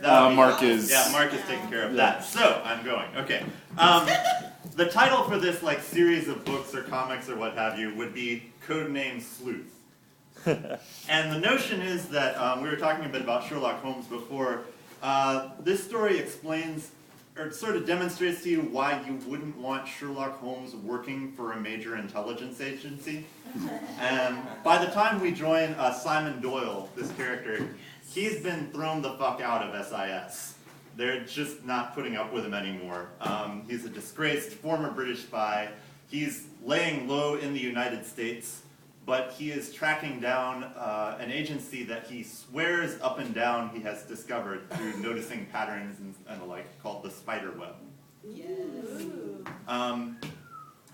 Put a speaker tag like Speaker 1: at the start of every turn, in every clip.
Speaker 1: Mark is...
Speaker 2: Yeah, Mark is taking care of that. So, I'm going. Okay. The title for this series of books or comics or what have you would be Codename Sleuth. And the notion is that, we were talking a bit about Sherlock Holmes before, this story explains, or sort of demonstrates to you why you wouldn't want Sherlock Holmes working for a major intelligence agency. And by the time we join Simon Doyle, this character, he's been thrown the fuck out of SIS. They're just not putting up with him anymore. He's a disgraced former British spy. He's laying low in the United States, but he is tracking down an agency that he swears up and down he has discovered through noticing patterns and the like, called the spider web.
Speaker 3: Yes.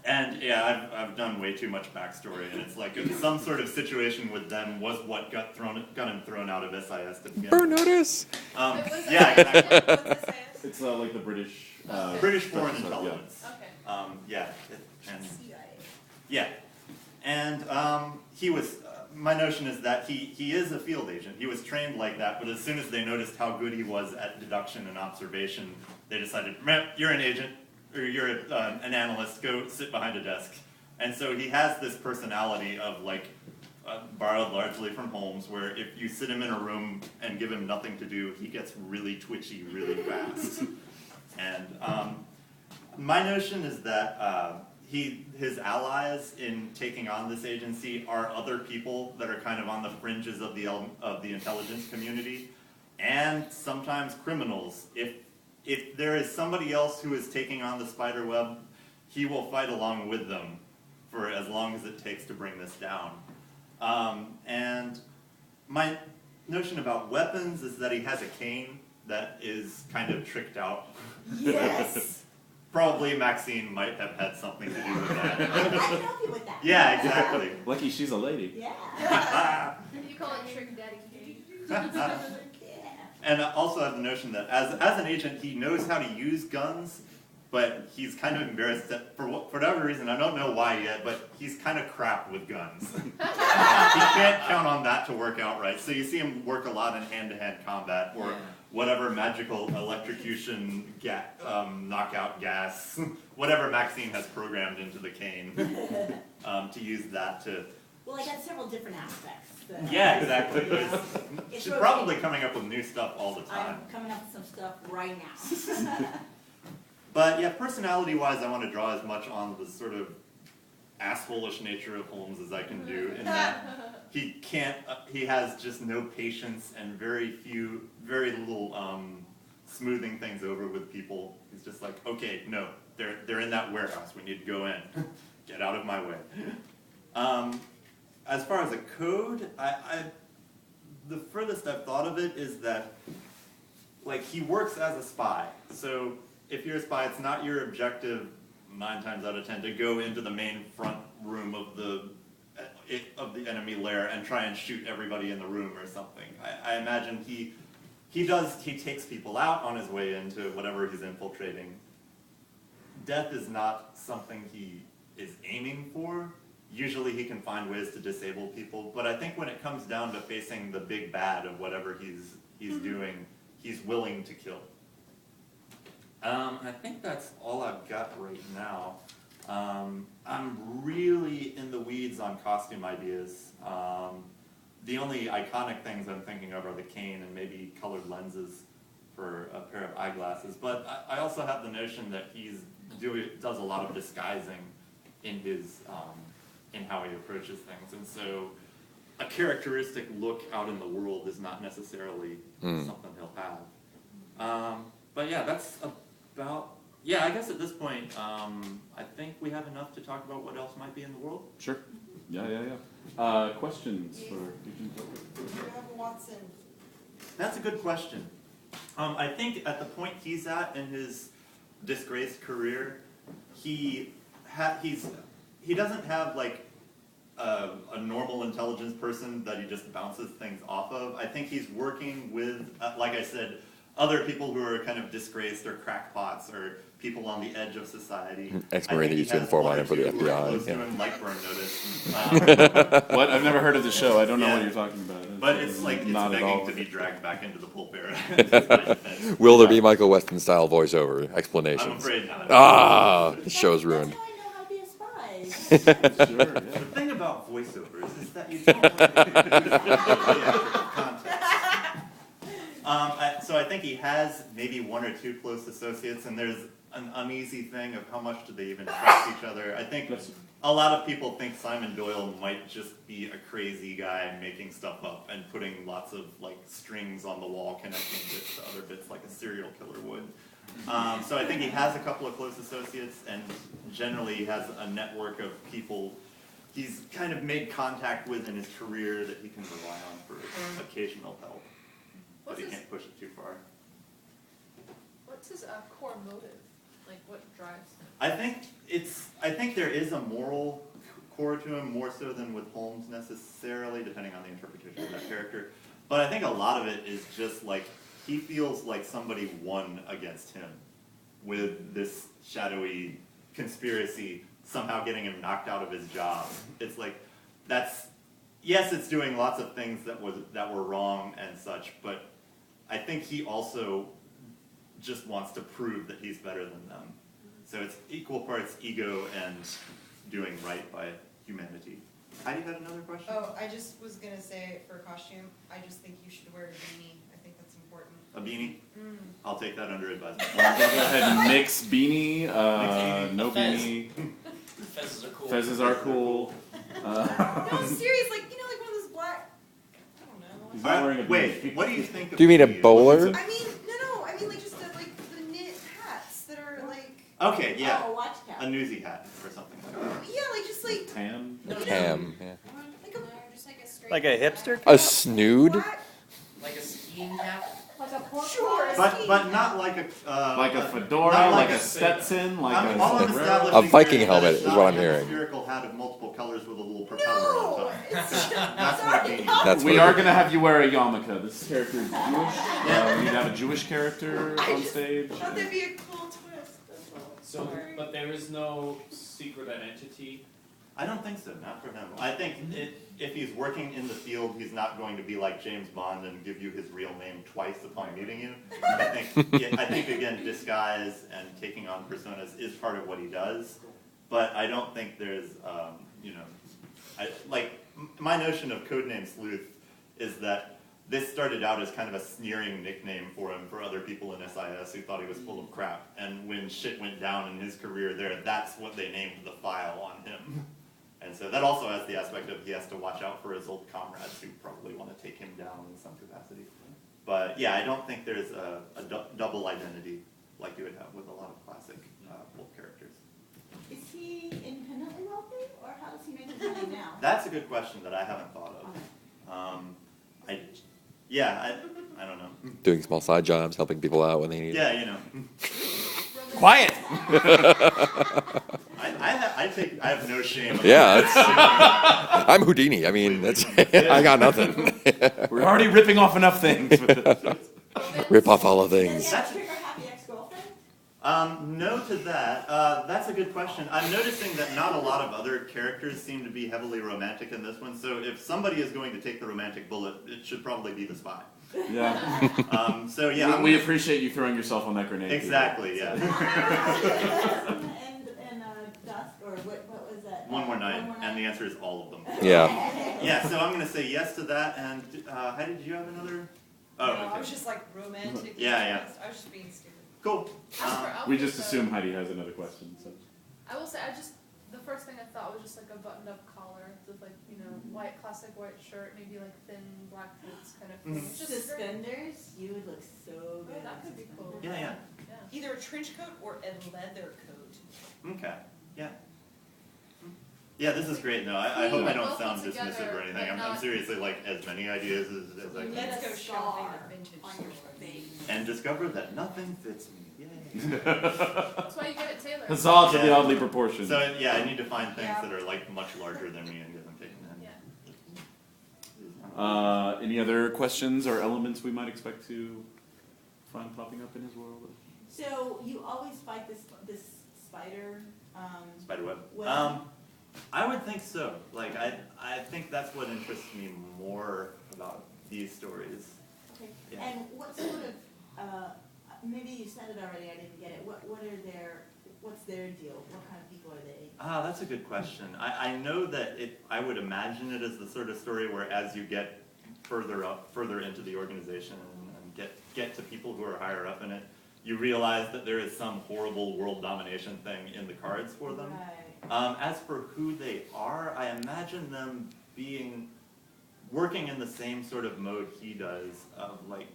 Speaker 2: And yeah, I've done way too much backstory, and it's like some sort of situation with them was what got him thrown out of SIS to begin
Speaker 1: Burn
Speaker 2: with.
Speaker 1: notice!
Speaker 2: Yeah, exactly.
Speaker 3: What's this?
Speaker 1: It's like the British...
Speaker 2: British Foreign Intelligence.
Speaker 3: Okay.
Speaker 2: Yeah. And he was, my notion is that he is a field agent. He was trained like that, but as soon as they noticed how good he was at deduction and observation, they decided, you're an agent, or you're an analyst, go sit behind a desk. And so he has this personality of borrowed largely from Holmes, where if you sit him in a room and give him nothing to do, he gets really twitchy really fast. And my notion is that his allies in taking on this agency are other people that are kind of on the fringes of the intelligence community, and sometimes criminals. If there is somebody else who is taking on the spider web, he will fight along with them for as long as it takes to bring this down. And my notion about weapons is that he has a cane that is kind of tricked out.
Speaker 3: Yes.
Speaker 2: Probably Maxine might have had something to do with that.
Speaker 3: I can help you with that.
Speaker 2: Yeah, exactly.
Speaker 1: Lucky she's a lady.
Speaker 3: Yeah.
Speaker 4: You call it Trick Daddy Cage.
Speaker 3: Yeah.
Speaker 2: And I also have the notion that as an agent, he knows how to use guns, but he's kind of embarrassed that for whatever reason, I don't know why yet, but he's kind of crap with guns. He can't count on that to work out right. So you see him work a lot in hand-to-hand combat, or whatever magical electrocution, knockout gas, whatever Maxine has programmed into the cane, to use that to...
Speaker 3: Well, I got several different aspects.
Speaker 2: Yeah, exactly.
Speaker 3: It's
Speaker 2: She's probably coming up with new stuff all the time.
Speaker 3: I'm coming up with some stuff right now.
Speaker 2: But yeah, personality-wise, I want to draw as much on the sort of asshole-ish nature of Holmes as I can do, in that he has just no patience and very little smoothing things over with people. He's just like, okay, no, they're in that warehouse, we need to go in. Get out of my way. As far as a code, the furthest I've thought of it is that, he works as a spy. So if you're a spy, it's not your objective 9 times out of 10 to go into the main front room of the enemy lair and try and shoot everybody in the room or something. I imagine he takes people out on his way into whatever he's infiltrating. Death is not something he is aiming for. Usually he can find ways to disable people, but I think when it comes down to facing the big bad of whatever he's doing, he's willing to kill. I think that's all I've got right now. I'm really in the weeds on costume ideas. The only iconic things I'm thinking of are the cane and maybe colored lenses for a pair of eyeglasses, but I also have the notion that does a lot of disguising in his in how he approaches things, and so a characteristic look out in the world is not necessarily something he'll have. But yeah, that's about, I guess at this point, I think we have enough to talk about what else might be in the world.
Speaker 1: Sure. Yeah. Questions for Agent Doyle?
Speaker 3: Watson.
Speaker 2: That's a good question. I think at the point he's at in his disgraced career, he doesn't have a normal intelligence person that he just bounces things off of. I think he's working with, like I said, other people who are kind of disgraced or crackpots or people on the edge of society.
Speaker 5: Ex-Marine that used to inform on him for the FBI.
Speaker 2: Close to
Speaker 5: Yeah.
Speaker 2: him, like Burn Notice.
Speaker 1: What? I've never heard of the show. I don't know
Speaker 2: Yeah.
Speaker 1: what you're talking about.
Speaker 2: But it's like, it's
Speaker 1: not at all.
Speaker 2: begging to be dragged back into the pulp era. That's my defense.
Speaker 5: Will there be Michael Weston style voiceover explanations?
Speaker 2: I'm afraid not.
Speaker 5: Ah, the show's ruined.
Speaker 3: That's how I know how to be a spy.
Speaker 1: Sure, yeah.
Speaker 2: The thing about voiceovers is that you don't want to context. So I think he has maybe one or two close associates, and there's an uneasy thing of how much do they even trust each other. I think a lot of people think Simon Doyle might just be a crazy guy making stuff up and putting lots of like strings on the wall connecting bits to other bits like a serial killer would. So I think he has a couple of close associates, and generally he has a network of people he's kind of made contact with in his career that he can rely on for occasional help. But he can't push it too far.
Speaker 4: What's his core motive? Like, what drives him?
Speaker 2: I think there is a moral core to him, more so than with Holmes necessarily, depending on the interpretation of that character. But I think a lot of it is just like, he feels like somebody won against him with this shadowy conspiracy somehow getting him knocked out of his job. It's like, yes, it's doing lots of things that were wrong and such, but I think he also just wants to prove that he's better than them. So it's equal parts ego and doing right by humanity. Heidi had another question?
Speaker 6: Oh, I just was gonna say for costume, I just think you should wear a beanie. I think that's important.
Speaker 2: A beanie? I'll take that under advisement.
Speaker 1: Go ahead and mix beanie, no
Speaker 7: Fez.
Speaker 1: beanie.
Speaker 7: Fezzes are cool.
Speaker 1: Fezzes are cool.
Speaker 6: No, I'm serious. Like, like one of those black. I don't know.
Speaker 1: He's not wearing a beanie.
Speaker 2: Wait, what do you think of
Speaker 5: Do you mean a
Speaker 2: beanies?
Speaker 5: bowler?
Speaker 6: I mean, no. I mean, like just like the knit hats that are like.
Speaker 2: Okay, yeah.
Speaker 3: Oh, a watch cap.
Speaker 2: A newsy hat or something like that.
Speaker 6: Yeah, like just like
Speaker 1: Tan?
Speaker 5: Ham, yeah.
Speaker 6: like a
Speaker 4: Just like a straight.
Speaker 8: Like a hipster?
Speaker 5: A snood?
Speaker 6: black.
Speaker 7: Like a skiing hat.
Speaker 3: Like a pork
Speaker 6: Sure.
Speaker 3: pie.
Speaker 2: But not like a
Speaker 1: Like a fedora,
Speaker 2: not
Speaker 1: like a Stetson, like
Speaker 2: I'm
Speaker 1: a
Speaker 2: all I'm
Speaker 1: sombrero.
Speaker 2: establishing
Speaker 5: A Viking
Speaker 2: here
Speaker 5: helmet
Speaker 2: it's
Speaker 5: is
Speaker 2: not
Speaker 5: what I'm
Speaker 2: a
Speaker 5: hearing.
Speaker 2: spherical hat of multiple colors with a little propeller on
Speaker 6: No,
Speaker 2: top.
Speaker 6: it's just,
Speaker 2: That's what a beanie is.
Speaker 5: That's
Speaker 1: We
Speaker 5: what
Speaker 1: are going to have you wear a yarmulke. This character is Jewish. We need to have a Jewish character on stage.
Speaker 6: thought there'd be a cool twist. That's all.
Speaker 9: So,
Speaker 6: Sorry.
Speaker 9: but there is no secret identity.
Speaker 2: I don't think so, not for him. I think if he's working in the field, he's not going to be like James Bond and give you his real name twice upon meeting you. I think again, disguise and taking on personas is part of what he does. But I don't think there's, my notion of Codename Sleuth is that this started out as kind of a sneering nickname for him for other people in SIS who thought he was full of crap. And when shit went down in his career there, that's what they named the file on him. And so that also has the aspect of he has to watch out for his old comrades who probably want to take him down in some capacity. But yeah, I don't think there's a double identity like you would have with a lot of classic Wolf characters.
Speaker 3: Is he independently wealthy, or how does he make his money now?
Speaker 2: That's a good question that I haven't thought of. I don't know.
Speaker 5: Doing small side jobs, helping people out when they need it.
Speaker 2: Yeah,
Speaker 8: Quiet!
Speaker 2: I have no shame.
Speaker 5: Yeah, I'm Houdini. I mean, I got nothing.
Speaker 1: We're already ripping off enough things with this.
Speaker 5: Rip off all the
Speaker 3: Does he
Speaker 5: things.
Speaker 3: have a trigger-happy ex-girlfriend?
Speaker 2: No to that. That's a good question. I'm noticing that not a lot of other characters seem to be heavily romantic in this one, so if somebody is going to take the romantic bullet, it should probably be the spy.
Speaker 1: Yeah.
Speaker 2: So yeah,
Speaker 1: We appreciate you throwing yourself on that grenade.
Speaker 2: exactly, yeah.
Speaker 3: And Dusk, or what was that?
Speaker 2: One more night, and the answer is all of them.
Speaker 5: Yeah.
Speaker 2: Yeah, so I'm going to say yes to that, and Heidi, did you have another? Oh,
Speaker 6: No, I
Speaker 2: okay.
Speaker 6: was just like romantic.
Speaker 2: Yeah.
Speaker 6: I was just being stupid.
Speaker 2: Cool.
Speaker 1: We just assume Heidi has another question. So.
Speaker 4: I will say, the first thing I thought was just like a buttoned-up collar with like, white, classic white shirt, maybe like thin black boots kind of thing. It's just very,
Speaker 3: Suspenders? You would look so good.
Speaker 4: that could be cool.
Speaker 2: Yeah.
Speaker 6: Either a trench coat or a leather coat.
Speaker 2: Okay. Yeah. Yeah, this is great. No, I hope I don't
Speaker 4: Both
Speaker 2: sound
Speaker 4: put together,
Speaker 2: dismissive or anything.
Speaker 4: but
Speaker 2: I'm
Speaker 4: not-
Speaker 2: seriously like as many ideas as I can.
Speaker 6: Let's go
Speaker 3: Scar
Speaker 6: shopping at vintage
Speaker 3: on your
Speaker 6: stores.
Speaker 3: face.
Speaker 2: And discover that nothing fits me. Yay.
Speaker 4: That's why you get it tailored.
Speaker 1: That's all to the
Speaker 2: Yeah.
Speaker 1: oddly proportioned.
Speaker 2: So yeah, I need to find things
Speaker 6: Yeah.
Speaker 2: that are like much larger than me and get them taken in.
Speaker 4: Yeah.
Speaker 1: Any other questions or elements we might expect to fun popping up in his world.
Speaker 3: So you always fight this spider.
Speaker 2: Spiderweb.
Speaker 3: Web?
Speaker 2: I would think so. Like I think that's what interests me more about these stories.
Speaker 3: Okay.
Speaker 2: Yeah.
Speaker 3: And what sort of maybe you said it already. I didn't get it. What's their deal? What kind of people are they?
Speaker 2: Ah, that's a good question. I know that I would imagine it as the sort of story where as you get further into the organization and get to people who are higher up in it, you realize that there is some horrible world domination thing in the cards for them.
Speaker 3: Right.
Speaker 2: As for who they are, I imagine them working in the same sort of mode he does, of like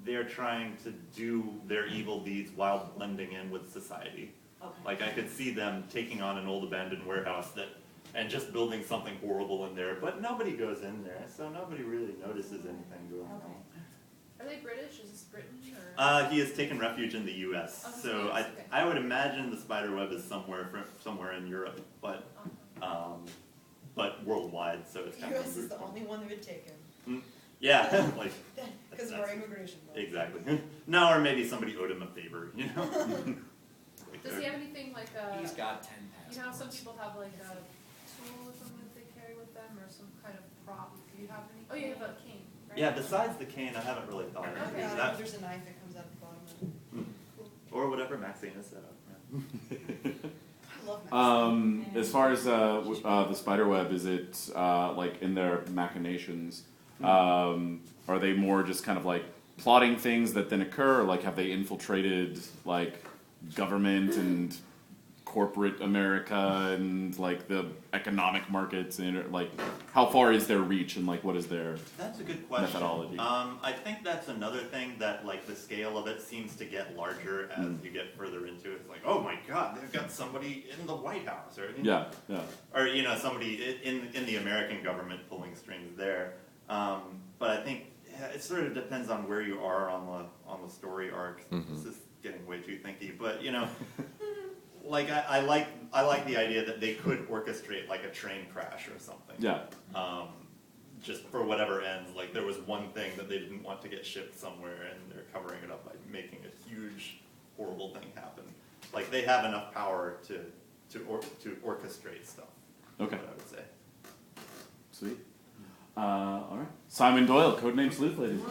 Speaker 2: they're trying to do their evil deeds while blending in with society.
Speaker 3: Okay.
Speaker 2: Like I could see them taking on an old abandoned warehouse and just building something horrible in there, but nobody goes in there, so nobody really notices anything going on.
Speaker 3: Okay.
Speaker 4: Are they British? Is this Britain or?
Speaker 2: He has taken refuge in the U.S.,
Speaker 4: Oh,
Speaker 2: so
Speaker 4: US, okay.
Speaker 2: I would imagine the spiderweb is somewhere in Europe, but worldwide, so it's
Speaker 6: The
Speaker 2: kind of
Speaker 6: US is the only one that would take him,
Speaker 2: yeah, like
Speaker 6: because of our immigration laws.
Speaker 2: exactly. No, or maybe somebody owed him a favor, you know. Like
Speaker 4: Does he have anything like
Speaker 7: He's got 10
Speaker 4: you know how some
Speaker 7: passports.
Speaker 4: people have like a tool or something that they carry with them, or some kind of prop? Do you have any? Oh, you have a cane, right?
Speaker 2: Yeah, besides the cane, I haven't really thought of it.
Speaker 4: Okay.
Speaker 2: That-
Speaker 6: There's a knife that comes out the bottom of it.
Speaker 2: or whatever Maxine has set up. Yeah.
Speaker 6: I love Mexican.
Speaker 1: As far as the spiderweb, is it like in their machinations? Are they more just kind of like plotting things that then occur, or like have they infiltrated like government and corporate America and like the economic markets, and like how far is their reach and like what is their
Speaker 2: That's a good question.
Speaker 1: methodology?
Speaker 2: I think that's another thing that like the scale of it seems to get larger as you get further into it. It's like, oh my God, they've got somebody in the White House, or
Speaker 1: Yeah.
Speaker 2: or you know somebody in the American government pulling strings there. But I think it sort of depends on where you are on the story arc. This is getting way too thinky, but you know. Like I like the idea that they could orchestrate like a train crash or something.
Speaker 1: Yeah.
Speaker 2: Just for whatever ends, like there was one thing that they didn't want to get shipped somewhere, and they're covering it up by making a huge, horrible thing happen. Like they have enough power to orchestrate stuff.
Speaker 1: Okay.
Speaker 2: Is what I would say.
Speaker 1: Sweet. All right. Simon Doyle, Codename Sleuth, ladies.